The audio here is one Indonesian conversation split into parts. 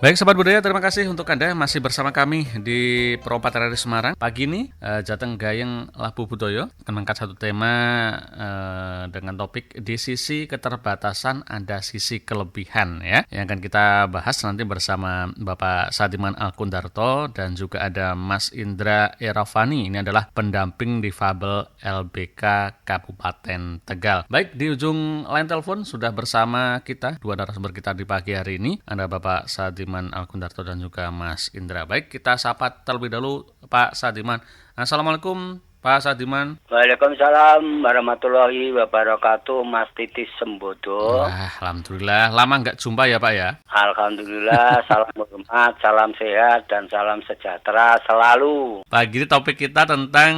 Baik Sobat Budaya, terima kasih untuk Anda masih bersama kami di Perompak RRI Semarang. Pagi ini Jateng Gayeng Labu Budoyo akan mengangkat satu tema dengan topik di sisi keterbatasan ada sisi kelebihan ya. Yang akan kita bahas nanti bersama Bapak Sadiman Alkundarto dan juga ada Mas Indra Erafani. Ini adalah pendamping difabel LBK Kabupaten Tegal. Baik, di ujung line telepon sudah bersama kita dua narasumber kita di pagi hari ini. Ada Bapak Sadiman Alkundarto dan juga Mas Indra. Baik, kita sapa terlebih dahulu Pak Sadiman. Assalamualaikum Pak Sadiman. Waalaikumsalam warahmatullahi wabarakatuh, Mas Titis Sembodo. Wah, alhamdulillah. Lama nggak jumpa ya Pak ya? Alhamdulillah, salam hormat, salam sehat, dan salam sejahtera selalu. Pagi ini topik kita tentang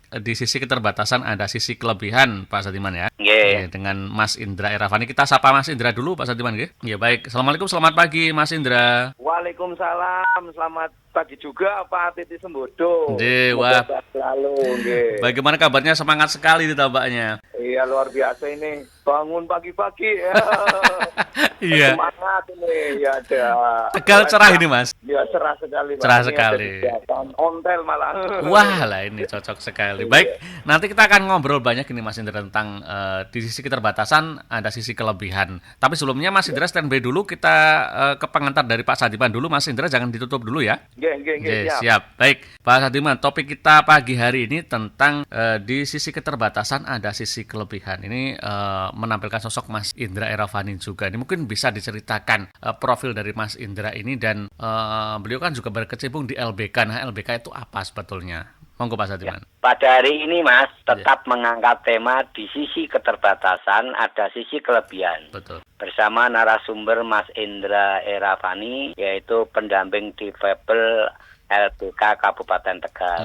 di sisi keterbatasan ada sisi kelebihan Pak Sadiman ya. Nggih. Dengan Mas Indra Erafani. Kita sapa Mas Indra dulu Pak Sadiman nggih. Ya baik. Assalamualaikum, selamat pagi Mas Indra. Waalaikumsalam, selamat pagi juga Pak Titis Sembodo. Wah. Selalu, nggih. Bagaimana kabarnya? Semangat sekali di tampaknya. Iya, luar biasa ini. Bangun pagi-pagi ya. Iya. Semangat ini, ya ada. Tegal cerah ini Mas. Ya, cerah sekali. Pak. Cerah Ini sekali. ada kegiatan ontel malah. Wah lah ini cocok sekali. Baik, nanti kita akan ngobrol banyak ini Mas Indra tentang di sisi keterbatasan ada sisi kelebihan. Tapi sebelumnya Mas Indra standby dulu, kita ke pengantar dari Pak Sadiman dulu. Mas Indra jangan ditutup dulu ya. Nggih, Siap. Baik, Pak Sadiman, topik kita pagi hari ini tentang di sisi keterbatasan ada sisi kelebihan. Ini menampilkan sosok Mas Indra Erafani juga. Ini mungkin bisa diceritakan profil dari Mas Indra ini dan beliau kan juga berkecimpung di LBK. Nah, LBK itu apa sebetulnya? Monggo Pak Sadiman. Ya, pada hari ini Mas tetap mengangkat tema di sisi keterbatasan ada sisi kelebihan. Betul. Bersama narasumber Mas Indra Erafani, yaitu pendamping difabel LBK Kabupaten Tegal.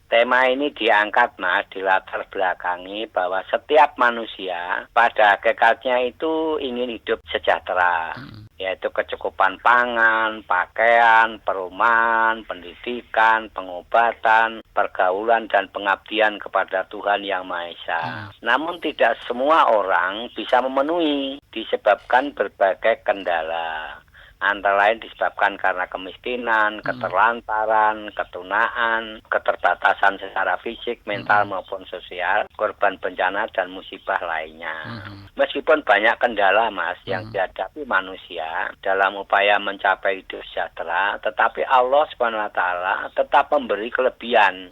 Tema ini diangkat Mas dilatar belakangi bahwa setiap manusia pada hakikatnya itu ingin hidup sejahtera, yaitu kecukupan pangan, pakaian, perumahan, pendidikan, pengobatan, pergaulan dan pengabdian kepada Tuhan Yang Maha Esa. Namun tidak semua orang bisa memenuhi disebabkan berbagai kendala. Antara lain disebabkan karena kemiskinan, keterlantaran, ketunaan, keterbatasan secara fisik, mental maupun sosial, korban bencana dan musibah lainnya. Meskipun banyak kendala Mas yang dihadapi manusia dalam upaya mencapai hidup sejahtera, tetapi Allah SWT tetap memberi kelebihan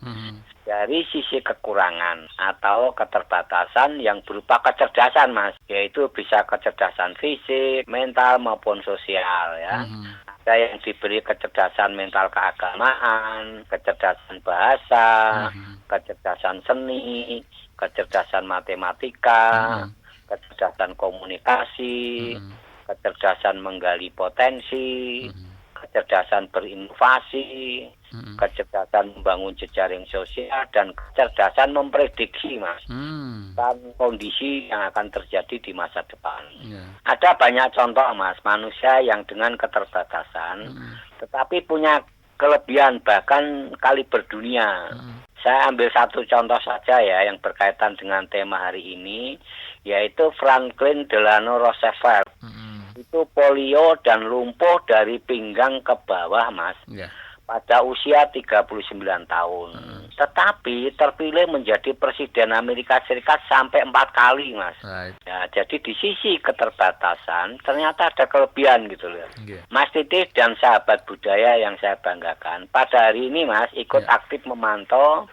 dari sisi kekurangan atau keterbatasan yang berupa kecerdasan Mas, yaitu bisa kecerdasan fisik, mental maupun sosial ya. Ada yang diberi kecerdasan mental keagamaan, kecerdasan bahasa, kecerdasan seni, kecerdasan matematika, kecerdasan komunikasi, kecerdasan menggali potensi, kecerdasan berinovasi, kecerdasan membangun jejaring sosial, dan kecerdasan memprediksi Mas dan kondisi yang akan terjadi di masa depan. Ada banyak contoh Mas manusia yang dengan keterbatasan tetapi punya kelebihan bahkan kaliber dunia. Saya ambil satu contoh saja ya yang berkaitan dengan tema hari ini, yaitu Franklin Delano Roosevelt. Itu polio dan lumpuh dari pinggang ke bawah Mas. Pada usia 39 tahun. Tetapi terpilih menjadi Presiden Amerika Serikat sampai 4 kali Mas. Ya, jadi di sisi keterbatasan ternyata ada kelebihan gitu loh. Mas Titis dan sahabat budaya yang saya banggakan, pada hari ini Mas ikut aktif memantau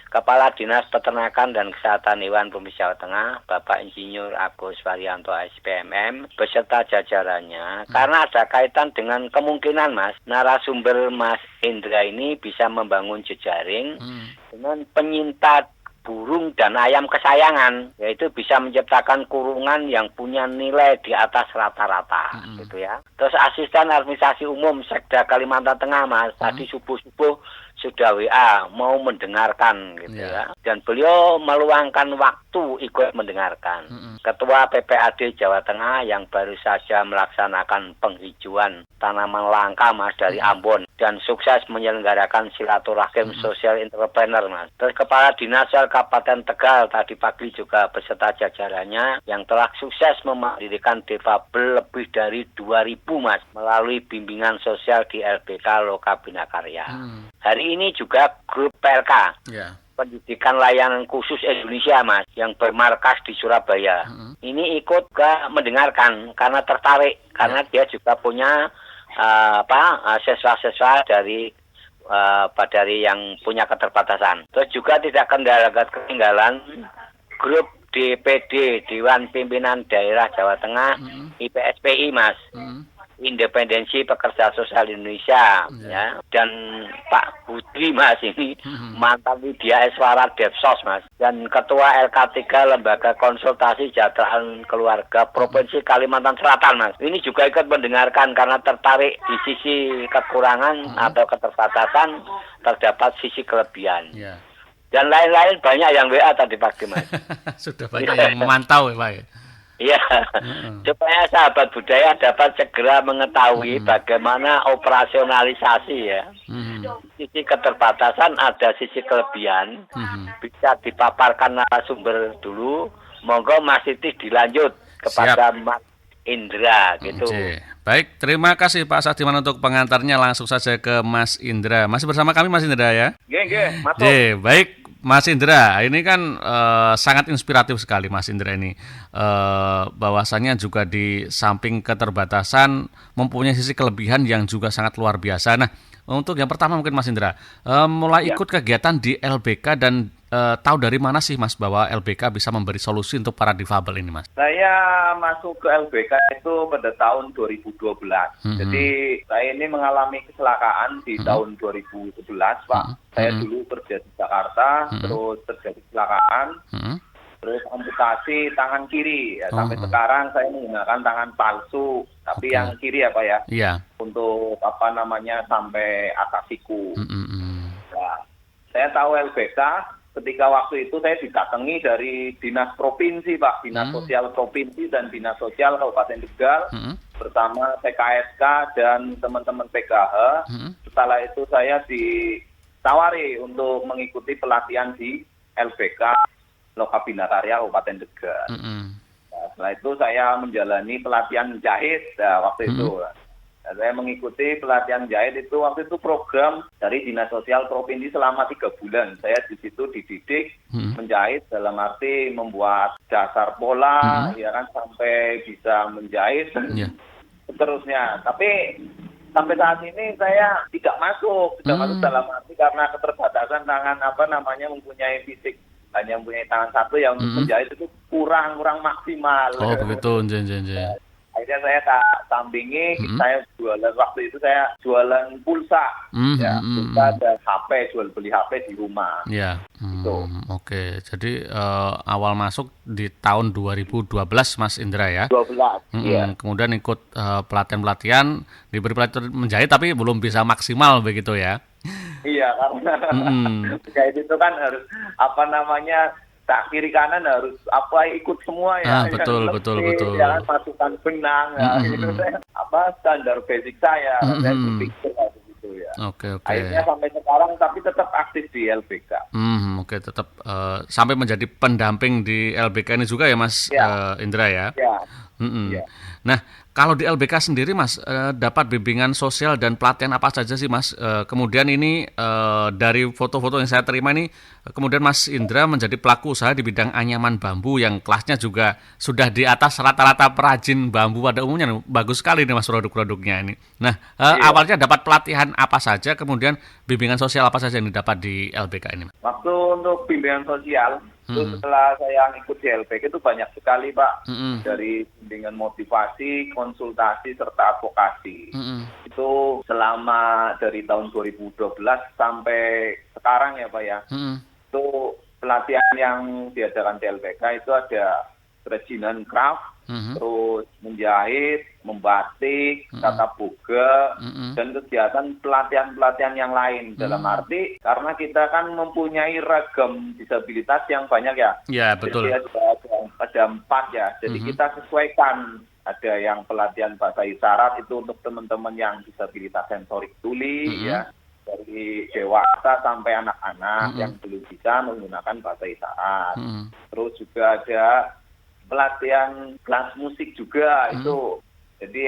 Kepala Dinas Peternakan dan Kesehatan Hewan Provinsi Jawa Tengah, Bapak Insinyur Agus Waryanto SPMM, beserta jajarannya, karena ada kaitan dengan kemungkinan Mas, narasumber Mas Indra ini bisa membangun jejaring dengan penyinta burung dan ayam kesayangan, yaitu bisa menciptakan kurungan yang punya nilai di atas rata-rata, gitu ya. Terus asisten administrasi umum Sekda Kalimantan Tengah Mas, tadi subuh-subuh sudah WA mau mendengarkan gitu ya. Dan beliau meluangkan waktu ikut mendengarkan. Ketua PPAD Jawa Tengah yang baru saja melaksanakan penghijauan tanaman langka Mas dari Ambon. dan sukses menyelenggarakan silaturahim sosial entrepreneur, Mas. Terus Kepala Dinas Sosial Kabupaten Tegal tadi pagi juga beserta jajarannya yang telah sukses memandirikan difabel lebih dari 2.000, Mas, melalui bimbingan sosial di LBK Loka Bina Karya. Hari ini juga grup PLK. Pendidikan Layanan Khusus Indonesia, Mas, yang bermarkas di Surabaya. Ini ikut mendengarkan karena tertarik, karena dia juga punya siswa-siswa dari yang punya keterbatasan. Terus juga tidak ketinggalan grup DPD Dewan Pimpinan Daerah Jawa Tengah IPSPI, Mas. Independensi Pekerja Sosial Indonesia, ya, dan Pak Budi, Mas, ini mantan Widya Eswara Depsos, Mas, dan Ketua LK3 Lembaga Konsultasi Kesejahteraan Keluarga Provinsi Kalimantan Selatan, Mas. Ini juga ikut mendengarkan karena tertarik di sisi kekurangan atau keterbatasan, terdapat sisi kelebihan. Dan lain-lain banyak yang WA tadi pagi, Mas. Sudah banyak yang memantau, ya, Pak. Iya, supaya sahabat budaya dapat segera mengetahui bagaimana operasionalisasi, ya. Sisi keterbatasan ada sisi kelebihan, bisa dipaparkan narasumber dulu. Monggo Mas Siti dilanjut kepada Mas Indra, gitu. Baik, terima kasih Pak Sadiman untuk pengantarnya. Langsung saja ke Mas Indra. Masih bersama kami Mas Indra, ya? Baik. Mas Indra, ini kan sangat inspiratif sekali Mas Indra ini. Bahwasannya juga di samping keterbatasan mempunyai sisi kelebihan yang juga sangat luar biasa. Nah, untuk yang pertama mungkin Mas Indra, mulai ikut kegiatan di LBK dan tahu dari mana sih Mas bahwa LBK bisa memberi solusi untuk para difabel ini, Mas? Saya masuk ke LBK itu pada tahun 2012. Jadi saya ini mengalami kecelakaan di tahun 2011, Pak. Saya dulu kerja di Jakarta, terus terjadi kecelakaan, terus amputasi tangan kiri. Ya, sampai sekarang saya menggunakan tangan palsu, tapi yang kiri ya Pak ya. Iya. Untuk sampai atas siku. Nah, saya tahu LBK. Ketika waktu itu saya didatangi dari Dinas Provinsi, Pak, Dinas Sosial Provinsi dan Dinas Sosial Kabupaten Tegal, bersama PKSK dan teman-teman PKH. Setelah itu saya ditawari untuk mengikuti pelatihan di LBK Loka Bina Karya Kabupaten Tegal. Nah, setelah itu saya menjalani pelatihan jahit waktu itu. Saya mengikuti pelatihan jahit itu waktu itu program dari Dinas Sosial Provinsi selama 3 bulan. Saya di situ dididik menjahit dalam arti membuat dasar pola, ya kan, sampai bisa menjahit dan seterusnya. Tapi sampai saat ini saya tidak masuk dalam arti karena keterbatasan tangan mempunyai fisik hanya mempunyai tangan satu yang untuk menjahit itu kurang maksimal. Oh begitu, Akhirnya saya sampingi, saya jualan, waktu itu saya jualan pulsa, pulsa dan HP, jual beli HP di rumah. Ya, oke. Jadi awal masuk di tahun 2012 Mas Indra ya? 12, iya. Kemudian ikut pelatihan-pelatihan, diberi pelatihan menjahit tapi belum bisa maksimal begitu ya? Iya, karena menjahit itu kan harus tak kiri kanan harus ikut semua ya. Betul. Jangan masukkan benang itu saya standar basic saya berpikir gitu ya. Oke. Akhirnya sampai sekarang tapi tetap aktif di LBK. Oke, tetap sampai menjadi pendamping di LBK ini juga ya Mas Indra ya. Iya. Nah, kalau di LBK sendiri Mas dapat bimbingan sosial dan pelatihan apa saja sih Mas? Kemudian ini dari foto-foto yang saya terima ini, kemudian Mas Indra menjadi pelaku usaha di bidang anyaman bambu yang kelasnya juga sudah di atas rata-rata perajin bambu pada umumnya. Bagus sekali nih Mas produk-produknya ini. Nah, awalnya dapat pelatihan apa saja, kemudian bimbingan sosial apa saja yang didapat di LBK ini? Waktu untuk bimbingan sosial, itu setelah saya ikut di LBK itu banyak sekali Pak, dari bimbingan motivasi, konsultasi, serta advokasi. Itu selama dari tahun 2012 sampai sekarang ya Pak ya. Itu pelatihan yang diadakan di LBK itu ada kerajinan craft, terus menjahit, membatik, tata boga, dan kegiatan pelatihan-pelatihan yang lain. Dalam arti karena kita kan mempunyai ragam disabilitas yang banyak ya. Ya, betul. Jadi ada 4 ya. Jadi kita sesuaikan ada yang pelatihan bahasa isyarat itu untuk teman-teman yang disabilitas sensorik tuli ya, dari dewasa sampai anak-anak yang belum bisa menggunakan bahasa isyarat. Terus juga ada pelatihan kelas musik juga itu. Jadi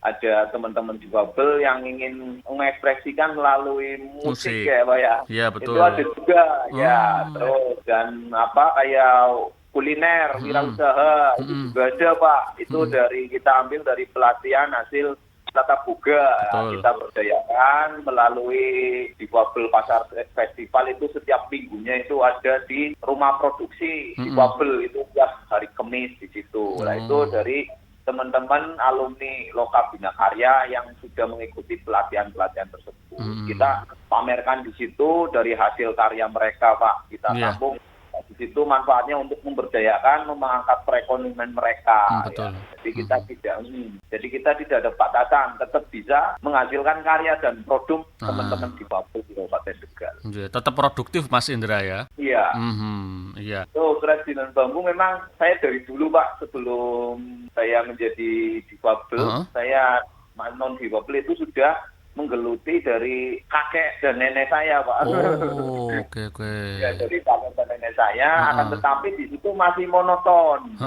ada teman-teman difabel yang ingin mengekspresikan melalui musik ya Pak ya. Iya, betul. Itu ada juga ya. Terus dan kayak kuliner, wirausaha itu juga ada Pak. Itu dari kita ambil dari pelatihan hasil tatap muka. Kita berdayakan melalui difabel pasar festival itu setiap minggunya itu ada di rumah produksi difabel itu tiap hari Kamis di situ. Nah itu dari teman-teman alumni Loka Bina Karya yang sudah mengikuti pelatihan-pelatihan tersebut. Kita pamerkan di situ dari hasil karya mereka Pak. Kita tampung di situ manfaatnya untuk memberdayakan, mengangkat perekonomian mereka. Betul. Ya. Jadi kita tidak ada batasan, tetap bisa menghasilkan karya dan produk teman-teman difabel di Kabupaten Tegal. Tetap produktif Mas Indra ya. Iya. Iya. So, kerajinan bambu memang saya dari dulu Pak, sebelum saya menjadi difabel, saya non difabel itu sudah menggeluti dari kakek dan nenek saya Pak. Oke. Ya, dari kakek dan nenek saya, akan tetapi di situ masih monoton.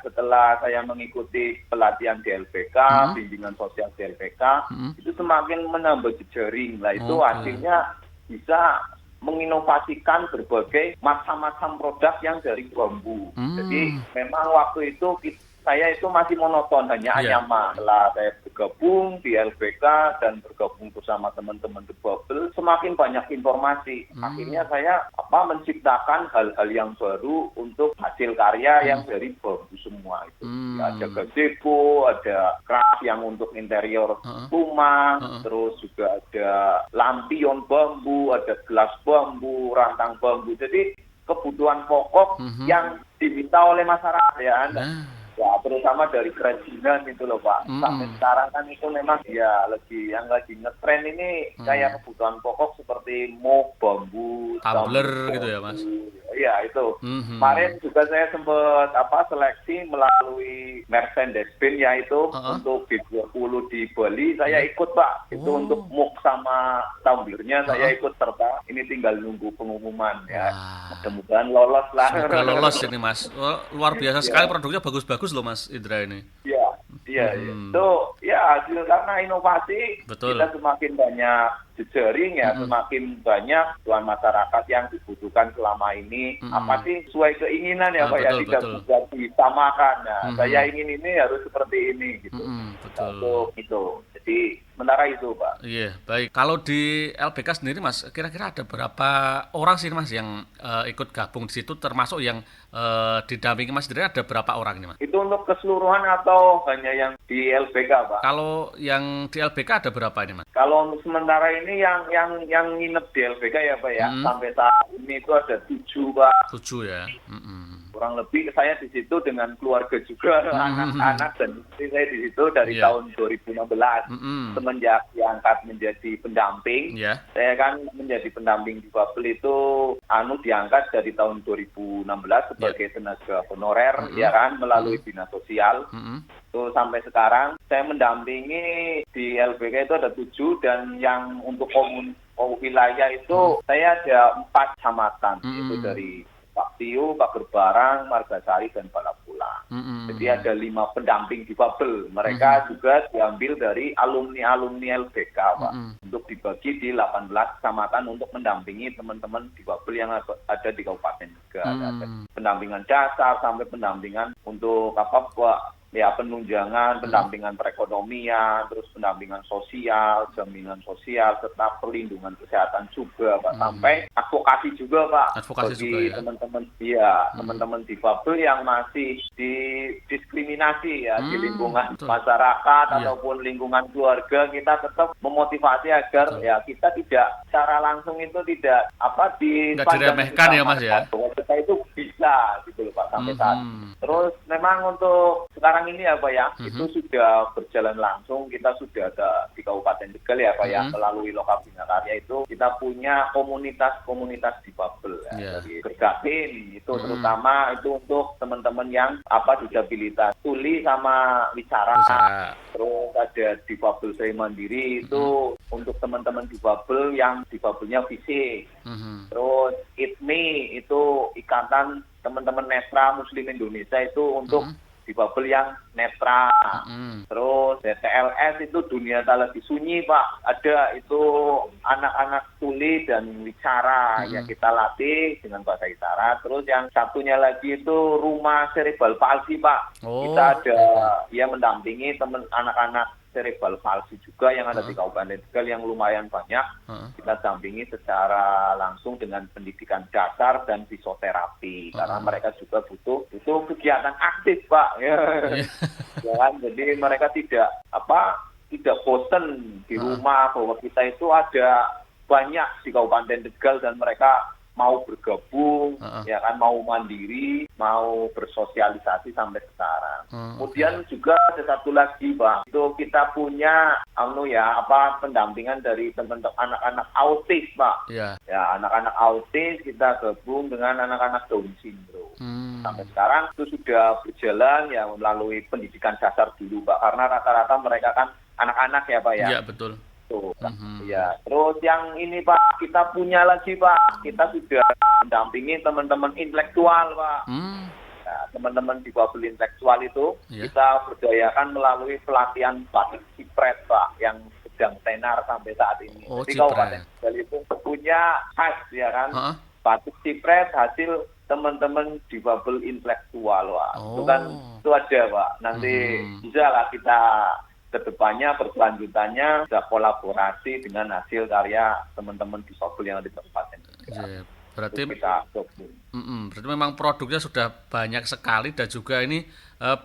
Setelah saya mengikuti pelatihan di LPK, bimbingan sosial di LPK, itu semakin menambah jejaring. Lah itu akhirnya bisa menginovasikan berbagai macam-macam produk yang dari bambu. Jadi memang waktu itu saya itu masih monoton, hanya anyaman. Setelah saya bergabung di LPK dan bergabung bersama teman-teman difabel, semakin banyak informasi. Akhirnya saya menciptakan hal-hal yang baru untuk hasil karya yang dari bambu semua itu. Ada gazebo, ada craft yang untuk interior rumah, terus juga ada lampion bambu, ada gelas bambu, rantang bambu. Jadi kebutuhan pokok yang diminta oleh masyarakat ya. Ya, terutama dari kerajinan itu loh Pak. Sampai sekarang kan itu memang yang lagi ngetren ini kayak kebutuhan pokok seperti mug, bambu, tumbler gitu ya Mas. Iya itu. Kemarin juga saya sempat seleksi melalui Mercedes-Benz yaitu untuk G20 di Bali. Saya ikut Pak. Itu untuk mug sama tumblernya saya ikut serta. Ini tinggal nunggu pengumuman ya. Mudah-mudahan lolos lah. Semoga lolos ini Mas. Luar biasa sekali, produknya bagus-bagus loh Mas Indra ini. Iya. Itu hasil karena inovasi. Betul. Kita semakin banyak jejaring ya, semakin banyak tuan masyarakat yang dibutuhkan selama ini. Apa sih sesuai keinginan ya Pak ya, tidak bisa disamakan. Nah, saya ingin ini harus seperti ini gitu. Betul. Itu. Jadi sementara itu Pak. Iya, baik. Kalau di LBK sendiri Mas, kira-kira ada berapa orang sih Mas yang ikut gabung di situ, termasuk yang didampingi Mas sendiri, ada berapa orang ini Mas? Itu untuk keseluruhan atau hanya yang di LBK Pak? Kalau yang di LBK ada berapa ini Mas? Kalau untuk sementara ini yang nginep di LBK ya Pak ya, sampai saat ini itu ada 7 Pak. 7 ya. Kurang lebih saya di situ dengan keluarga juga, anak-anak dan istri saya di situ dari tahun 2016 semenjak diangkat menjadi pendamping. Saya kan menjadi pendamping difabel itu diangkat dari tahun 2016 sebagai tenaga honorer ya kan, melalui dinas sosial. Tuh sampai sekarang saya mendampingi di LBK itu ada 7, dan yang untuk wilayah itu saya ada 4 kecamatan itu dari Pak Tiu, Pak Gerbarang, Margasari, dan Balapulang. Jadi ada 5 pendamping difabel. Mereka juga diambil dari alumni LBK, Pak. Untuk dibagi di 18 kecamatan untuk mendampingi teman-teman difabel yang ada di Kabupaten Tegal. Ada pendampingan dasar sampai pendampingan untuk penunjangan, pendampingan perekonomian, terus pendampingan sosial, jaminan sosial, serta perlindungan kesehatan juga, Pak. Sampai advokasi juga, Pak. Advokasi bagi juga ya. Teman-teman difabel yang masih didiskriminasi ya di lingkungan masyarakat ataupun lingkungan keluarga. Kita tetap memotivasi agar kita tidak secara langsung itu tidak diremehkan ya Mas ya. Bahwa kita itu bisa gitu loh Pak sampai saat. Terus memang untuk sekarang sekarang ini ya Pak ya, itu sudah berjalan langsung. Kita sudah ada di Kabupaten Tegal ya Pak ya, melalui Lokal Bina Karya itu kita punya komunitas-komunitas difabel ya. Dari Gergatin itu terutama itu untuk teman-teman yang disabilitas tuli sama wicara. Terus ada difabel saya mandiri itu untuk teman-teman difabel yang difabelnya fisik. Terus ITMI itu ikatan teman-teman netra Muslim Indonesia itu untuk difabel yang netra. Terus DTLS itu dunia talaki sunyi Pak. Ada itu anak-anak tuli dan wicara yang kita latih dengan bahasa isyarat. Terus yang satunya lagi itu rumah cerebral palsy Pak. Kita ada mendampingi teman anak-anak cerebral palsy juga yang ada di Kabupaten Tegal yang lumayan banyak. Kita dampingi secara langsung dengan pendidikan dasar dan fisioterapi karena mereka juga butuh kegiatan aktif Pak. Ya kan? Jadi mereka tidak bosan di rumah bahwa kita itu ada banyak di Kabupaten Tegal dan mereka mau bergabung, ya kan, mau mandiri, mau bersosialisasi sampai sekarang. Kemudian juga ada satu lagi, Bang, itu kita punya pendampingan dari teman-teman anak-anak autis, Pak. Ya, anak-anak autis kita gabung dengan anak-anak Down syndrome. Sampai sekarang itu sudah berjalan ya melalui pendidikan dasar dulu, Pak, karena rata-rata mereka kan anak-anak ya, Pak ya. Iya, betul. Ya, terus yang ini Pak, kita punya lagi Pak, kita sudah mendampingi teman-teman intelektual Pak. Nah, teman-teman difabel intelektual itu kita berdayakan melalui pelatihan batik cipret Pak, yang sedang tenar sampai saat ini. Jadi Kabupaten Tegal itu punya khas ya kan, batik cipret hasil teman-teman difabel intelektual Pak. Itu ada Pak. Nanti bisa lah kita kedepannya berkelanjutannya bisa kolaborasi dengan hasil karya teman-teman difabel yang ada di Kabupaten. Berarti memang produknya sudah banyak sekali dan juga ini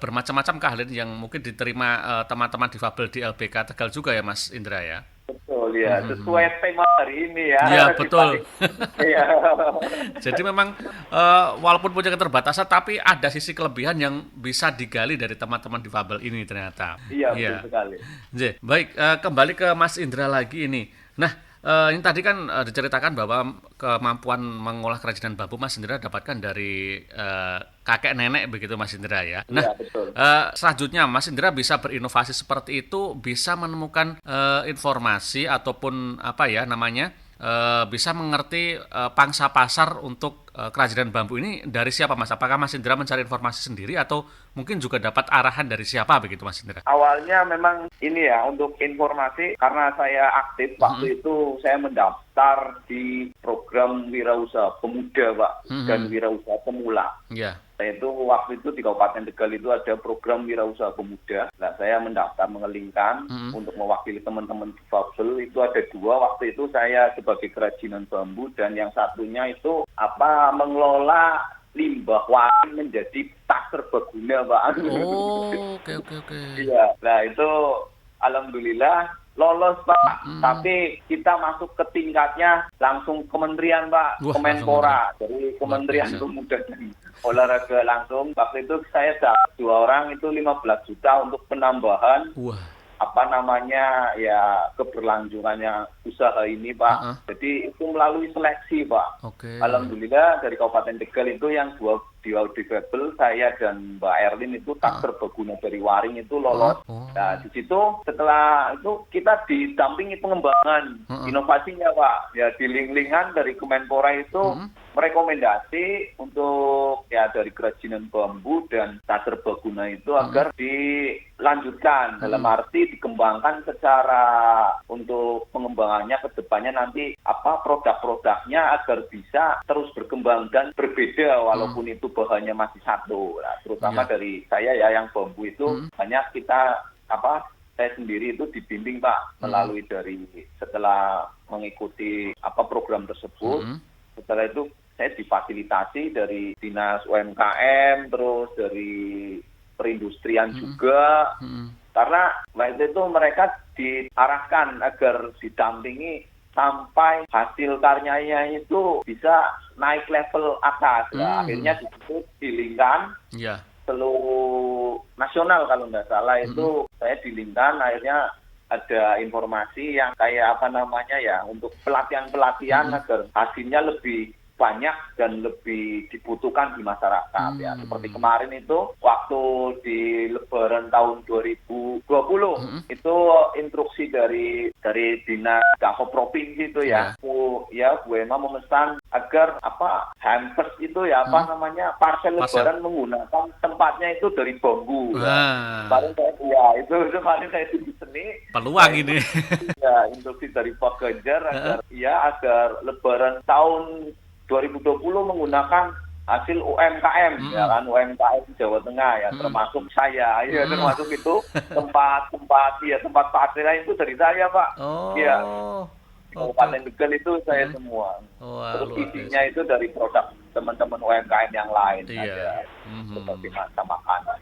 bermacam-macam keahlian yang mungkin diterima teman-teman difabel di LBK Tegal juga ya Mas Indra ya. Betul ya, sesuai tema hari ini ya. Iya betul. Jadi memang walaupun punya keterbatasan tapi ada sisi kelebihan yang bisa digali dari teman-teman difabel ini ternyata. Iya betul sekali. Baik, kembali ke Mas Indra lagi ini. Nah, ini tadi kan diceritakan bahwa kemampuan mengolah kerajinan bambu Mas Indra dapatkan dari kakek nenek begitu Mas Indra ya. Nah, betul. Selanjutnya Mas Indra bisa berinovasi seperti itu, bisa menemukan informasi ataupun bisa mengerti pangsa pasar untuk kerajinan bambu ini dari siapa Mas? Apakah Mas Indra mencari informasi sendiri atau mungkin juga dapat arahan dari siapa begitu Mas Indra? Awalnya memang ini ya untuk informasi karena saya aktif waktu itu saya mendaftar di program wirausaha pemuda Pak dan wirausaha pemula. Saya itu waktu itu di Kabupaten Tegal itu ada program wirausaha pemuda. Nah, saya mendaftar mengelingkan untuk mewakili teman-teman difabel itu ada 2. Waktu itu saya sebagai kerajinan bambu dan yang satunya itu mengelola limbah waring menjadi tas serbaguna, Pak. Oke. Iya. Nah, itu alhamdulillah lolos, Pak. Tapi kita masuk ke tingkatnya langsung kementerian, Pak. Kemenpora. Dari Kementerian Pemuda dan Olahraga langsung. Waktu itu saya dapat 2 orang itu 15 juta untuk penambahan keberlanjutannya usaha ini, Pak. Jadi itu melalui seleksi, Pak. Alhamdulillah dari Kabupaten Tegal itu yang 2 difabel, saya dan Mbak Erlin itu tak serbaguna dari waring itu lolos. Nah, di situ setelah itu kita didampingi pengembangan inovasinya, Pak. Ya di link-linkan dari Kemenpora itu merekomendasi untuk dari kerajinan bambu dan tak serbaguna itu agar dilanjutkan dalam arti dikembangkan secara untuk pengembangannya ke depannya nanti produk-produknya agar bisa terus berkembang dan berbeda walaupun itu bahannya masih satu. Nah, terutama dari saya ya yang bambu itu banyak kita saya sendiri itu dibimbing Pak melalui dari setelah mengikuti program tersebut. Setelah itu saya difasilitasi dari Dinas UMKM terus dari perindustrian juga. Karena waktu itu mereka diarahkan agar didampingi sampai hasil karyanya itu bisa naik level atas. Akhirnya di situ dilingkan seluruh nasional kalau nggak salah itu saya di Lintan akhirnya ada informasi yang kayak apa namanya ya untuk pelatihan agar hasilnya lebih banyak dan lebih dibutuhkan di masyarakat ya. Seperti kemarin itu waktu di Lebaran tahun 2020 itu instruksi dari Dinas Gako Provinsi itu ya. Bu Ema memesan agar hampers itu ya namanya parcel Lebaran menggunakan tempatnya itu dari bambu. Kemarin kemarin saya di seni peluang ini. Ya, instruksi dari Pak Ganjar agar Lebaran tahun 2020 menggunakan hasil UMKM ya kan, UMKM Jawa Tengah ya, termasuk saya ya, termasuk itu tempat parkirnya itu dari saya Pak. Iya. Kabupaten Tegal itu saya semua. Terus isinya itu dari produk teman-teman UMKM yang lain ada seperti macam makanan.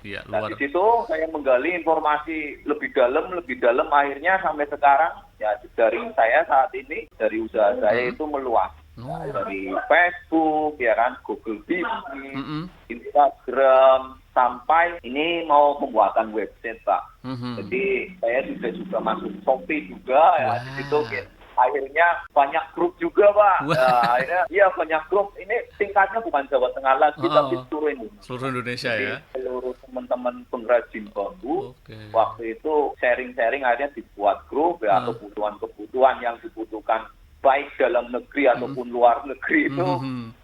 Dan di situ saya menggali informasi lebih dalam akhirnya sampai sekarang ya dari saya saat ini dari usaha saya itu meluas. Dari Facebook ya kan, Google Business, Instagram, sampai ini mau pembuatan website Pak. Jadi saya juga masuk Shopee juga ya di situ. Akhirnya banyak grup juga Pak. Akhirnya banyak grup. Ini tingkatnya bukan Jawa Tengah lagi tapi seluruh Indonesia. Seluruh Indonesia. Jadi, ya. Seluruh teman-teman pengrajin bambu waktu itu sharing-sharing akhirnya dibuat grup ya, kebutuhan-kebutuhan yang dibutuhkan baik dalam negeri ataupun luar negeri itu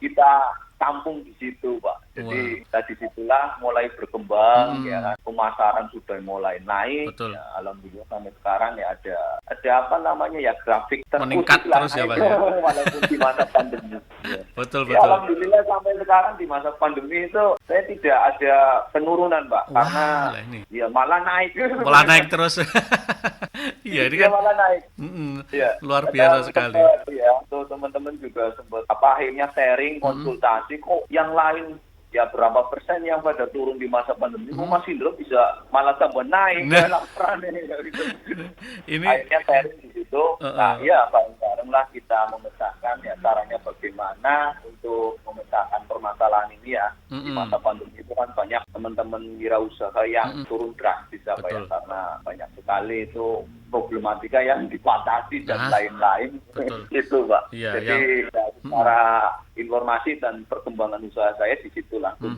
kita tampung di situ Pak. Jadi dari situlah mulai berkembang ya kan, pemasaran sudah mulai naik. Ya, alhamdulillah sampai sekarang ya ada grafik meningkat terus ya Pak. Walaupun di masa pandemi. Betul. Alhamdulillah sampai sekarang di masa pandemi itu saya tidak ada penurunan Pak, karena malah naik. Malah naik terus. Iya, ini kan malah naik. Luar biasa sekali. Ya, tuh teman-teman juga sempat akhirnya sharing, konsultasi kok yang lain ya berapa persen yang pada turun di masa pandemi, Mas Indra bisa malah tambah naik. Ini akhirnya sharing di situ. Bareng-bareng lah kita memecahkan ya caranya bagaimana untuk memecahkan permasalahan ini ya. Di masa pandemi itu kan banyak teman-teman wirausaha yang turun drastis ya, karena banyak sekali itu problematika yang dibatasi dan lain-lain. Itu Pak. Jadi secara informasi dan perkembangan usaha saya di situ langsung.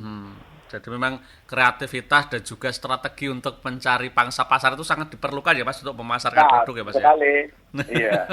Jadi memang kreativitas dan juga strategi untuk mencari pangsa pasar itu sangat diperlukan ya Mas untuk memasarkan produk ya Mas sekali. Iya.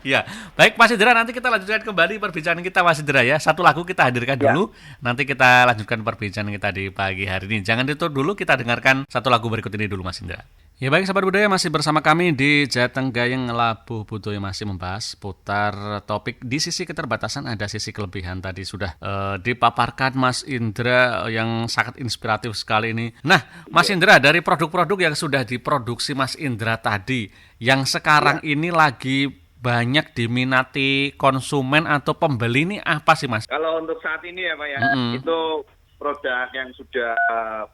Ya. Baik Mas Indra, nanti kita lanjutkan kembali perbincangan kita Mas Indra ya. Satu lagu kita hadirkan dulu, nanti kita lanjutkan perbincangan kita di pagi hari ini. Jangan ditutup dulu, kita dengarkan satu lagu berikut ini dulu Mas Indra. Ya baik sahabat budaya, masih bersama kami di Jateng Gayeng Labuh Budaya, masih membahas putar topik di sisi keterbatasan ada sisi kelebihan. Tadi sudah dipaparkan Mas Indra yang sangat inspiratif sekali ini. Nah Mas Indra, dari produk-produk yang sudah diproduksi Mas Indra tadi yang sekarang ini lagi banyak diminati konsumen atau pembeli ini apa sih Mas? Kalau untuk saat ini ya Pak ya, itu produk yang sudah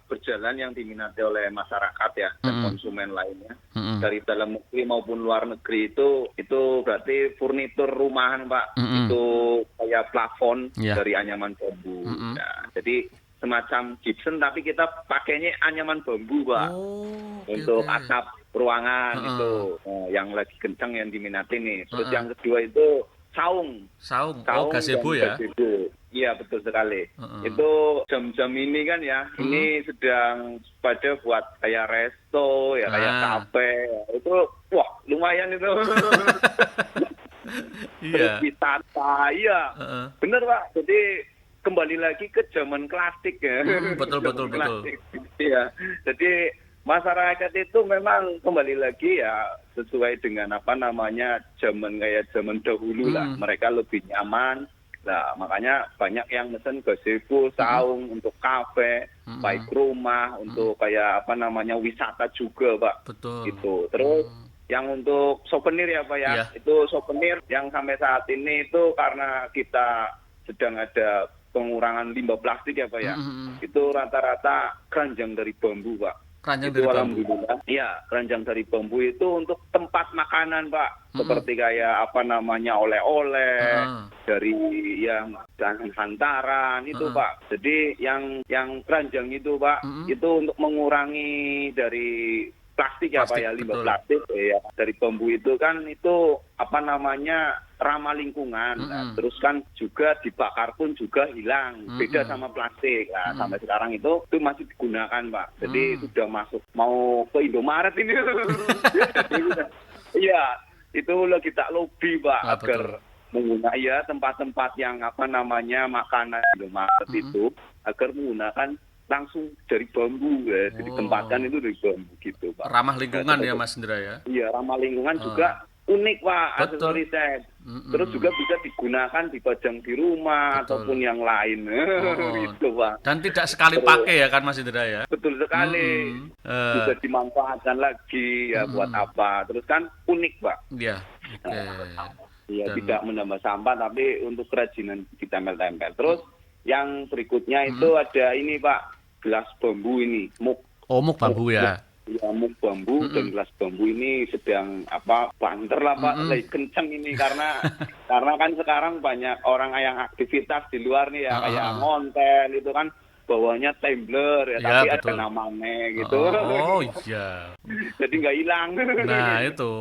berjalan yang diminati oleh masyarakat ya dan konsumen lainnya dari dalam negeri maupun luar negeri itu berarti furnitur rumahan Pak, itu kayak plafon dari anyaman bambu. Nah, jadi semacam gypsum tapi kita pakainya anyaman bambu Pak, untuk atap ruangan itu yang lagi kencang yang diminati nih. Terus yang kedua itu saung gazebo ya. Iya betul sekali. Itu jam-jam ini kan ya, ini sedang pada buat kayak resto ya, kayak kafe. Itu lumayan itu. Terus wisata, bener Pak. Jadi kembali lagi ke zaman klasik ya. Betul. Iya. Jadi masyarakat itu memang kembali lagi ya sesuai dengan zaman kayak zaman dahulu lah. Mereka lebih nyaman. Nah, makanya banyak yang mesen gazebo, saung untuk kafe, baik rumah, untuk kayak wisata juga, Pak. Betul. Itu. Terus yang untuk souvenir ya, Pak ya. Itu souvenir yang sampai saat ini itu karena kita sedang ada pengurangan limbah plastik ya, Pak ya. Itu rata-rata keranjang dari bambu, Pak. Keranjang itu dari bambu. alhamdulillah. Iya, keranjang dari bambu itu untuk tempat makanan, Pak. Seperti kayak oleh-oleh dari yang jangan hantaran itu, Pak. Jadi yang keranjang itu, Pak, itu untuk mengurangi dari plastik ya, Pak, ya, limbah plastik ya. Dari bambu itu kan itu ramah lingkungan. Terus kan juga dibakar pun juga hilang. Beda sama plastik. Nah, sampai sekarang itu masih digunakan, Pak. Jadi sudah masuk mau ke Indomaret ini. Iya, itu kita lobby, Pak, agar menggunakan tempat-tempat yang makanan Indomaret itu agar menggunakan langsung dari bambu ya. Jadi ditempatkan itu dari bambu gitu, Pak. Ramah lingkungan ya, Mas Indra ya. Iya, ramah lingkungan juga unik, Pak, aksesori set. Terus juga bisa digunakan dipajang di rumah ataupun yang lain. Gitu, Pak. Dan tidak sekali pakai ya kan, Mas Indra ya. Betul sekali. Bisa dimanfaatkan lagi ya buat apa. Terus kan unik, Pak. Iya. Oke. Iya, tidak menambah sampah tapi untuk kerajinan ditempel-tempel. Terus yang berikutnya itu ada ini, Pak, gelas bambu ini, muk. Oh, muk bambu ya. Ya, muk bambu dan gelas bambu ini sedang banter lah, Pak, lagi kenceng ini karena kan sekarang banyak orang yang aktivitas di luar nih ya, kayak ngonten itu kan bawahnya tumbler ya, tapi betul. Ada namanya gitu. Oh iya. Jadi nggak hilang. Nah itu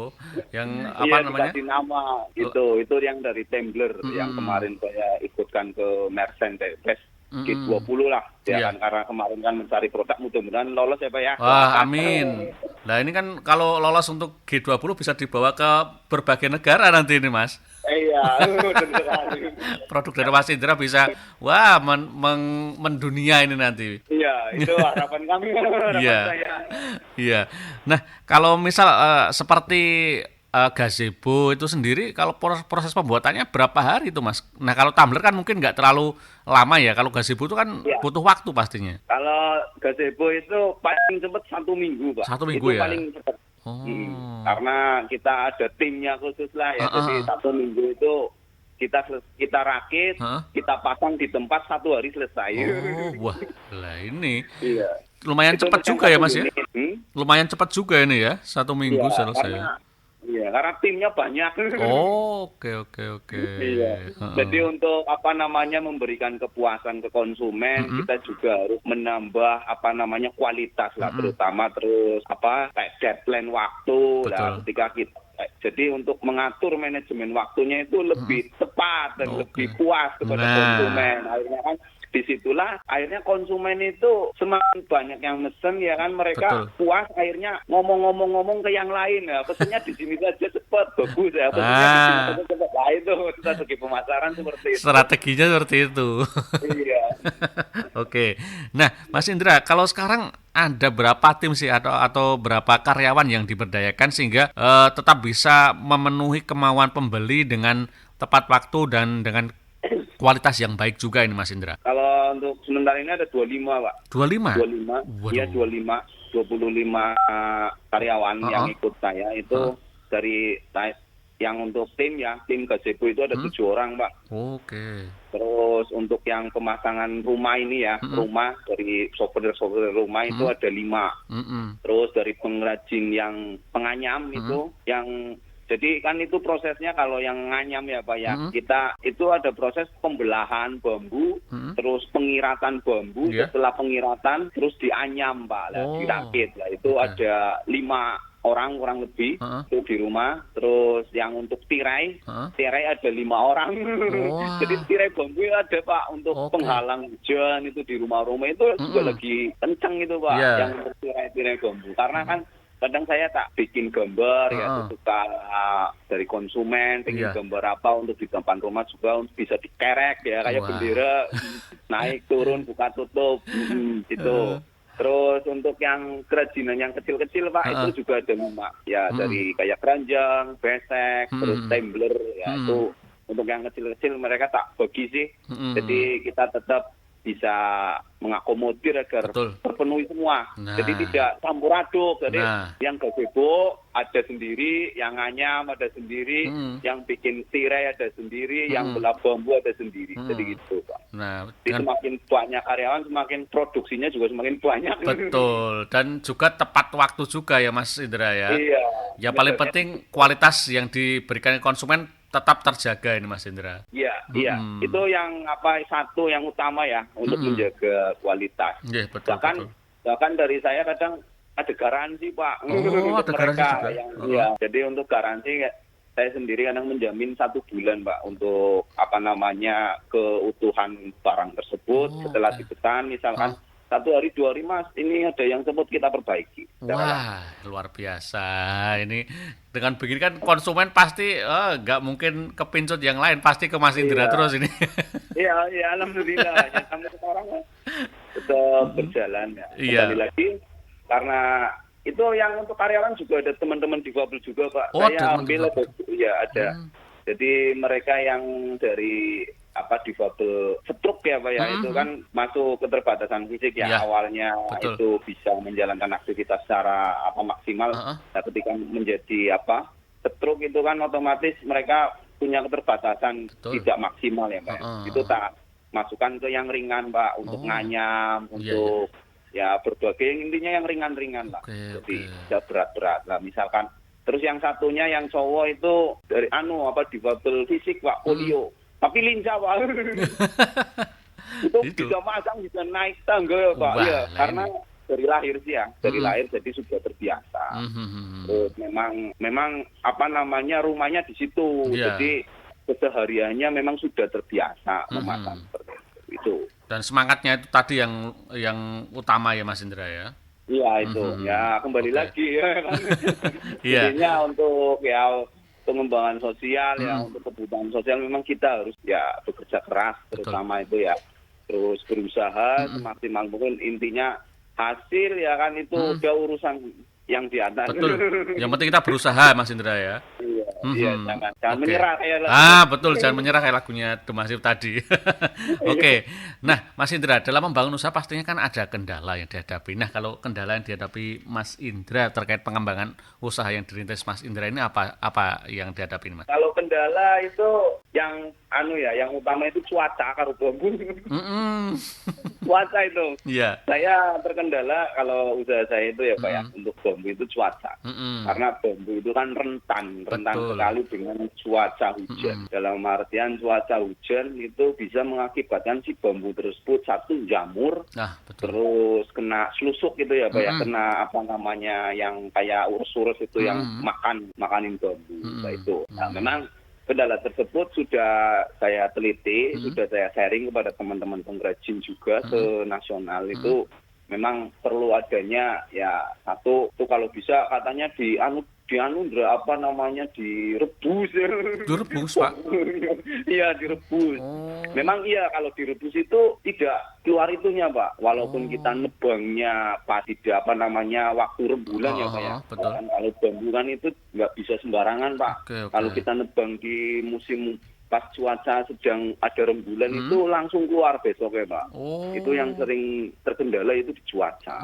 yang namanya? Dikasih nama gitu. Itu yang dari tumbler yang kemarin saya ikutkan ke Mercedes G20 lah ya kan, karena kemarin kan mencari produk, mudah-mudahan lolos ya, Pak ya. Wah, amin. Nah ini kan kalau lolos untuk G20 bisa dibawa ke berbagai negara nanti ini, Mas. Iya, produk dari Mas Indra bisa mendunia ini nanti. Iya, itu harapan kami, saya. Iya. Nah, kalau misal seperti gazebo itu sendiri, kalau proses pembuatannya berapa hari itu, Mas? Nah, kalau tumbler kan mungkin nggak terlalu lama ya. Kalau gazebo itu kan butuh waktu pastinya. Kalau gazebo itu paling cepat 1 minggu, Pak. 1 minggu itu ya? Paling cepat. Karena kita ada timnya khusus lah ya. Jadi 1 minggu itu kita rakit, kita pasang di tempat 1 hari selesai. Wah, lah ini. Iya. Lumayan cepat juga ya, Mas ya? Lumayan cepat juga ini ya, 1 minggu selesai. Iya, karena timnya banyak. Oke. Iya. Jadi untuk memberikan kepuasan ke konsumen, kita juga harus menambah kualitas lah, terutama kayak deadline waktu lah ketika kita. Jadi untuk mengatur manajemen waktunya itu lebih tepat dan lebih puas kepada konsumen. Akhirnya kan disitulah akhirnya konsumen itu semakin banyak yang mesen ya kan, mereka puas akhirnya ngomong ke yang lain ya, pesennya di sini saja cepat bagus ya, pesennya di sini saja cepat. Nah itu strategi pemasaran seperti itu. Strateginya seperti itu. Iya. Oke. Nah, Mas Indra, kalau sekarang ada berapa tim sih atau berapa karyawan yang diberdayakan sehingga tetap bisa memenuhi kemauan pembeli dengan tepat waktu dan dengan kualitas yang baik juga ini, Mas Indra? Kalau untuk sementara ini ada 25, Pak. 25? 25. Iya, 25 karyawan yang ikut saya itu dari yang untuk tim gazebo itu ada 7 orang, Pak. Oke. Terus untuk yang pemasangan rumah ini ya, rumah dari software rumah itu ada 5. Terus dari pengrajin yang penganyam itu yang jadi kan itu prosesnya kalau yang nganyam ya, Pak ya, kita itu ada proses pembelahan bambu, terus pengiratan bambu, setelah pengiratan terus dianyam, Pak, dirakit lah. Itu ada 5 orang kurang lebih itu di rumah. Terus yang untuk tirai ada 5 orang. Jadi tirai bambu ada, Pak, untuk penghalang hujan itu di rumah-rumah itu juga lagi kenceng itu, Pak, yang untuk tirai bambu. Karena kan kadang saya tak bikin gambar ya, suka dari konsumen, bikin gambar apa untuk di depan rumah juga bisa dikerek ya, kayak bendera naik turun buka tutup gitu. Terus untuk yang kerajinan yang kecil-kecil, Pak, itu juga ada ya, dari kayak keranjang, besek, terus tumbler ya, itu untuk yang kecil-kecil mereka tak bagi sih. Jadi kita tetap bisa mengakomodir agar terpenuhi semua. Jadi tidak campur aduk. Jadi yang gazebo ada sendiri, yang nganyam ada sendiri, yang bikin tirai ada sendiri, yang belah bambu ada sendiri. Jadi gitu, Pak. Jadi semakin banyak karyawan, semakin produksinya juga semakin banyak. Betul. Dan juga tepat waktu juga ya Mas Indra ya. Iya. Ya paling penting kualitas yang diberikan konsumen tetap terjaga ini Mas Indra. Iya, iya. Itu yang satu yang utama ya untuk menjaga kualitas. Iya, betul, bahkan dari saya kadang ada garansi, Pak. Oh, ada garansi juga. Iya. Jadi untuk garansi saya sendiri kadang menjamin 1 bulan, Pak, untuk keutuhan barang tersebut setelah dipesan misalkan 1 hari 2 hari Mas, ini ada yang sempat kita perbaiki. Wah, luar biasa. Ini dengan begini kan konsumen pasti nggak mungkin kepincut yang lain, pasti ke Mas Indra terus ini. Iya, alhamdulillah. Yang sampai sekarang tetap berjalan ya. Kembali lagi karena itu yang untuk karyawan juga ada teman-teman difabel juga, Pak. Saya ambil ada. Jadi mereka yang dari difabel stroke ya Pak ya, itu kan masuk keterbatasan fisik ya, awalnya itu bisa menjalankan aktivitas secara maksimal. Nah, ketika menjadi stroke itu kan otomatis mereka punya keterbatasan tidak maksimal ya Pak. Itu tak masukkan ke yang ringan Pak, untuk nganyam, untuk ya berbagai, intinya yang ringan-ringan lah. Jadi tidak berat-berat lah misalkan. Terus yang satunya yang cowok itu dari difabel fisik Pak, polio. Tapi lincah Pak. Itu bisa masang, bisa naik tangga ya Pak. Iya, karena dari lahir sih ya, dari lahir jadi sudah terbiasa. Terus memang rumahnya di situ. Jadi kesehariannya memang sudah terbiasa memasang seperti itu. Dan semangatnya itu tadi yang utama ya Mas Indra ya. Iya itu. Ya kembali lagi ya kan. Intinya untuk pengembangan sosial ya, untuk kebutuhan sosial memang kita harus bekerja keras, terutama itu ya terus berusaha semaksimal mungkin. Intinya hasil ya kan itu udah urusan yang di atas. Betul. Yang penting kita berusaha Mas Indra ya. Iya, jangan menyerah kayak betul, jangan menyerah kayak lagunya Demasif tadi. Oke. Nah, Mas Indra, dalam membangun usaha pastinya kan ada kendala yang dihadapi. Nah, kalau kendala yang dihadapi Mas Indra terkait pengembangan usaha yang dirintis Mas Indra ini apa yang dihadapi Mas? Kalau kendala itu yang yang utama itu cuaca karo bambu. Cuaca itu. Iya. Saya terkendala kalau usaha saya itu ya Pak ya, untuk bambu itu cuaca. Karena bambu itu kan rentan sekali dengan cuaca hujan. Dalam artian cuaca hujan itu bisa mengakibatkan si bambu tersebut satu jamur, terus kena selusuk gitu ya Pak ya, kena yang kayak urus-urus itu yang makanin bambu. Itu. Nah, memang kendala tersebut sudah saya teliti, sudah saya sharing kepada teman-teman pengrajin juga se-nasional. Itu memang perlu adanya satu tuh kalau bisa katanya direbus. Direbus Pak? Iya, direbus. Memang iya, kalau direbus itu tidak keluar itunya Pak, walaupun kita nebangnya tidak waktu rembulan ya Pak ya. Betul. Kalau bambu kan itu nggak bisa sembarangan Pak. Kalau kita nebang di musim pas cuaca sedang ada rembulan itu langsung keluar besok ya Pak. Itu yang sering terkendala itu di cuaca.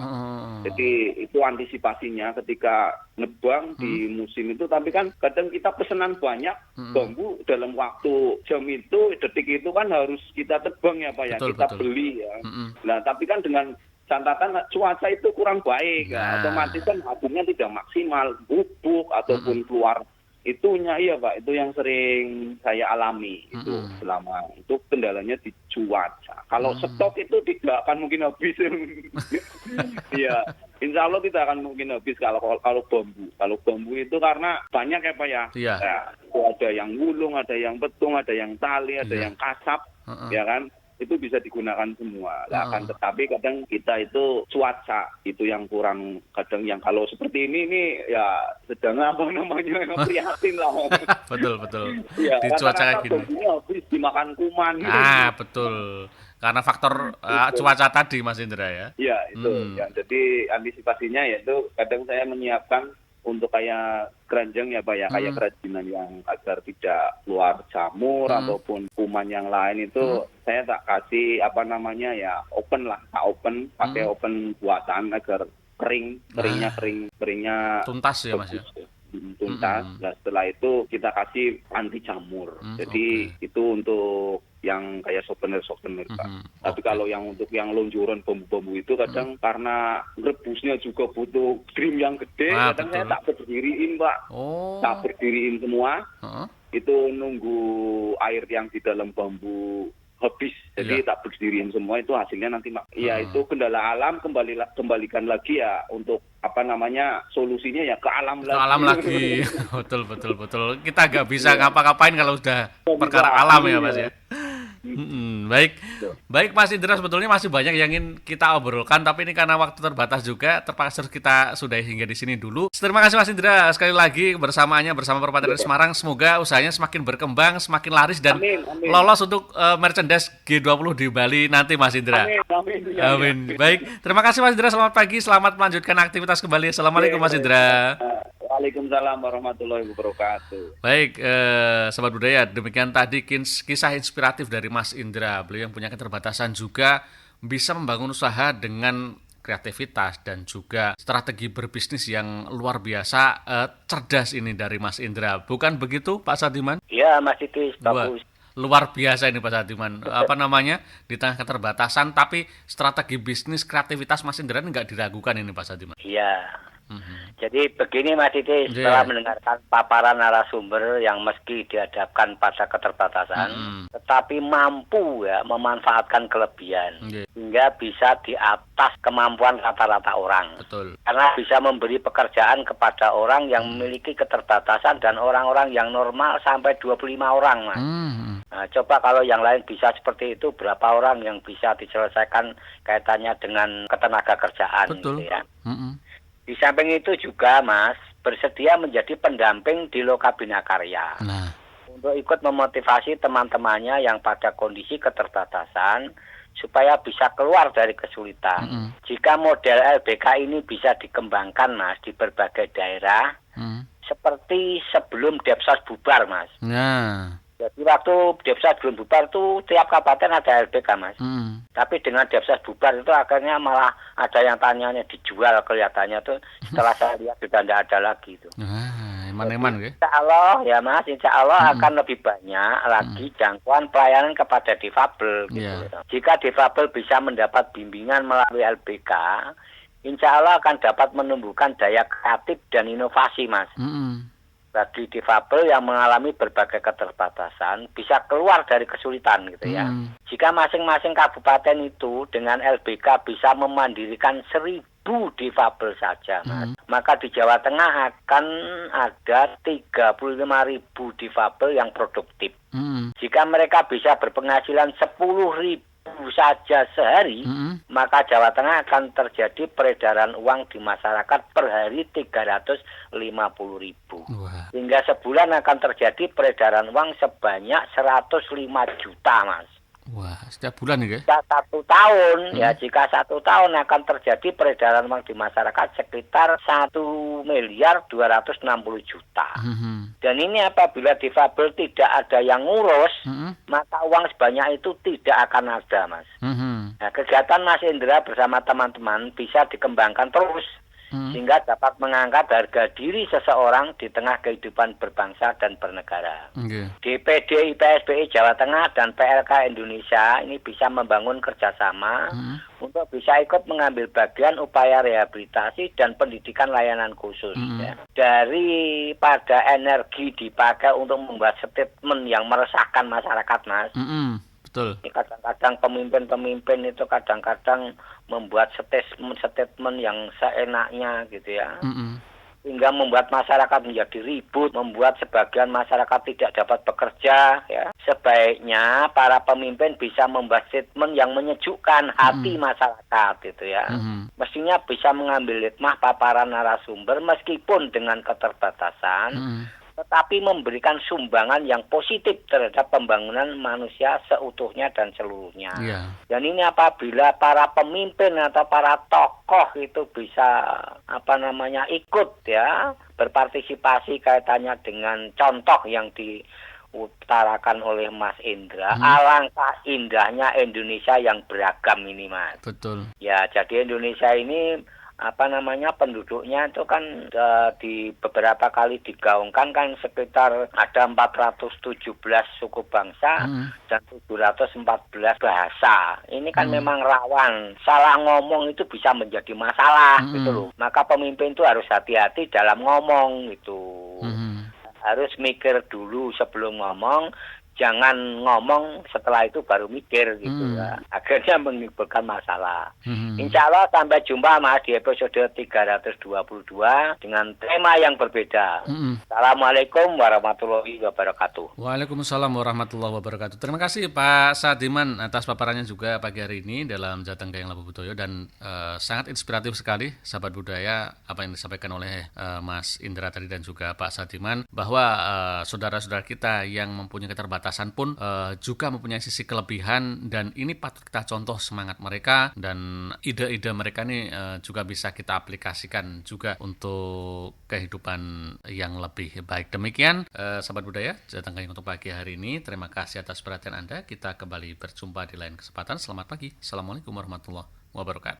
Jadi itu antisipasinya ketika nebang di musim itu. Tapi kan kadang kita pesanan banyak bambu dalam waktu jam itu, detik itu kan harus kita tebang ya Pak ya. Kita beli ya. Nah tapi kan dengan catatan cuaca itu kurang baik, otomatis kan hasilnya tidak maksimal, bubuk ataupun keluar itunya. Iya Pak, itu yang sering saya alami itu selama itu kendalanya di cuaca. Kalau stok itu tidak akan mungkin habis. Iya, insya Allah tidak akan mungkin habis kalau bambu. Kalau bambu itu karena banyak ya Pak ya. Iya. Itu ada yang gulung, ada yang betung, ada yang tali, ada yang kasap, ya kan. Itu bisa digunakan semua. Akan tetapi kadang kita itu cuaca itu yang kurang, kadang yang kalau seperti ini ya sedang prihatin lah. Betul. Ya, di cuaca kayak gini. Habis dimakan kuman. Betul. Karena faktor cuaca tadi Mas Indra ya. Iya, itu. Ya, jadi antisipasinya yaitu kadang saya menyiapkan untuk kayak keranjang ya Pak ya, kayak kerajinan yang agar tidak keluar jamur ataupun kuman yang lain itu saya tak kasih ya open lah, tak open, pakai open buatan agar keringnya tuntas ya Mas ya. Tuntas. Nah, setelah itu kita kasih anti jamur. Jadi itu untuk yang kayak souvenir Pak. Tapi kalau yang untuk yang lonjoran bambu-bambu itu kadang karena rebusnya juga butuh krim yang gede, kadang saya tak berdiriin Pak. Tak berdiriin semua. Itu nunggu air yang di dalam bambu habis, jadi tak berdiriin semua, itu hasilnya nanti ya itu kendala alam, kembalikan lagi ya untuk solusinya ya ke alam lagi. Ke alam lagi. betul. Kita nggak bisa ngapa-ngapain kalau udah perkara alam ya Mas ya. Baik Mas Indra, sebetulnya masih banyak yang ingin kita obrolkan, tapi ini karena waktu terbatas juga, terpaksa kita sudahi hingga di sini dulu. Terima kasih Mas Indra sekali lagi bersama Perempatan RRI Semarang. Semoga usahanya semakin berkembang, semakin laris dan lolos untuk merchandise G20 di Bali nanti Mas Indra. Amin. Baik, terima kasih Mas Indra. Selamat pagi, selamat melanjutkan aktivitas kembali. Assalamualaikum Mas Indra. Waalaikumsalam warahmatullahi wabarakatuh. Baik, Sobat Budaya, demikian tadi kisah inspiratif dari Mas Indra. Beliau yang punya keterbatasan juga bisa membangun usaha dengan kreativitas dan juga strategi berbisnis yang luar biasa, cerdas ini dari Mas Indra. Bukan begitu Pak Sadiman? Iya Mas Idris, bagus. Luar biasa ini Pak Sadiman. Di tengah keterbatasan tapi strategi bisnis, kreativitas Mas Indra nggak diragukan ini Pak Sadiman. Iya. Jadi begini Mas Didi, setelah mendengarkan paparan narasumber yang meski dihadapkan pada keterbatasan, tetapi mampu ya memanfaatkan kelebihan, hingga bisa di atas kemampuan rata-rata orang. Betul. Karena bisa memberi pekerjaan kepada orang yang memiliki keterbatasan dan orang-orang yang normal sampai 25 orang Mas. Nah, coba kalau yang lain bisa seperti itu, berapa orang yang bisa diselesaikan kaitannya dengan ketenaga kerjaan. Betul. Gitu ya. Di samping itu juga Mas, bersedia menjadi pendamping di Lokabina Karya. Untuk ikut memotivasi teman-temannya yang pada kondisi keterbatasan supaya bisa keluar dari kesulitan. Jika model LBK ini bisa dikembangkan Mas di berbagai daerah, seperti sebelum Depsos bubar Mas. Jadi waktu Depsos belum bubar tuh tiap kabupaten ada LBK Mas. Tapi dengan Depsos bubar itu akhirnya malah ada yang tanyanya dijual, kelihatannya tuh setelah saya lihat sudah tidak ada lagi itu. Eman-eman ya. Insya Allah ya Mas, insya Allah akan lebih banyak lagi jangkauan pelayanan kepada difabel gitu. Jika difabel bisa mendapat bimbingan melalui LBK, insya Allah akan dapat menumbuhkan daya kreatif dan inovasi Mas. Bagi difabel yang mengalami berbagai keterbatasan bisa keluar dari kesulitan gitu ya. Jika masing-masing kabupaten itu dengan LBK bisa memandirikan 1.000 difabel saja Mas, maka di Jawa Tengah akan ada 35.000 difabel yang produktif. Jika mereka bisa berpenghasilan 10.000 saja sehari, maka Jawa Tengah akan terjadi peredaran uang di masyarakat per hari 350.000. Hingga sebulan akan terjadi peredaran uang sebanyak 105 juta Mas. Wah, setiap bulan ya? Jika 1 tahun, jika 1 tahun akan terjadi peredaran uang di masyarakat sekitar 1.260 juta. Dan ini apabila difabel tidak ada yang ngurus, maka uang sebanyak itu tidak akan ada, Mas. Nah, kegiatan Mas Indra bersama teman-teman bisa dikembangkan terus, sehingga dapat mengangkat harga diri seseorang di tengah kehidupan berbangsa dan bernegara. DPD IPSBI Jawa Tengah dan PLK Indonesia ini bisa membangun kerjasama untuk bisa ikut mengambil bagian upaya rehabilitasi dan pendidikan layanan khusus. Ya. Daripada energi dipakai untuk membuat statement yang meresahkan masyarakat, Mas. Betul. Kadang-kadang pemimpin-pemimpin itu kadang-kadang membuat statement yang seenaknya gitu ya. Hingga membuat masyarakat menjadi ribut, membuat sebagian masyarakat tidak dapat bekerja ya. Sebaiknya para pemimpin bisa membuat statement yang menyejukkan hati masyarakat gitu ya. Mestinya bisa mengambil hikmah paparan narasumber meskipun dengan keterbatasan. tetapi memberikan sumbangan yang positif terhadap pembangunan manusia seutuhnya dan seluruhnya. Yeah. Dan ini apabila para pemimpin atau para tokoh itu bisa ikut ya, berpartisipasi kaitannya dengan contoh yang diutarakan oleh Mas Indra, alangkah indahnya Indonesia yang beragam ini, Mas. Betul. Ya, jadi Indonesia ini penduduknya itu kan di beberapa kali digaungkan kan sekitar ada 417 suku bangsa dan 714 bahasa. Ini kan memang rawan salah ngomong itu bisa menjadi masalah gitu loh. Maka pemimpin itu harus hati-hati dalam ngomong gitu. Harus mikir dulu sebelum ngomong. Jangan ngomong setelah itu baru mikir gitu ya. Akhirnya menimbulkan masalah. Insya Allah sampai jumpa Mas di episode 322 dengan tema yang berbeda. Assalamualaikum warahmatullahi wabarakatuh. Waalaikumsalam warahmatullahi wabarakatuh. Terima kasih Pak Sadiman atas paparannya juga pagi hari ini dalam Jateng Gayeng Labuh Budoyo, dan sangat inspiratif sekali sahabat budaya apa yang disampaikan oleh Mas Indra tadi dan juga Pak Sadiman, bahwa saudara-saudara kita yang mempunyai keterbatasan pun juga mempunyai sisi kelebihan, dan ini patut kita contoh semangat mereka, dan ide-ide mereka ini juga bisa kita aplikasikan juga untuk kehidupan yang lebih baik. Demikian sahabat budaya Jateng Gayeng untuk pagi hari ini. Terima kasih atas perhatian Anda. Kita kembali berjumpa di lain kesempatan. Selamat pagi. Assalamualaikum warahmatullahi wabarakatuh.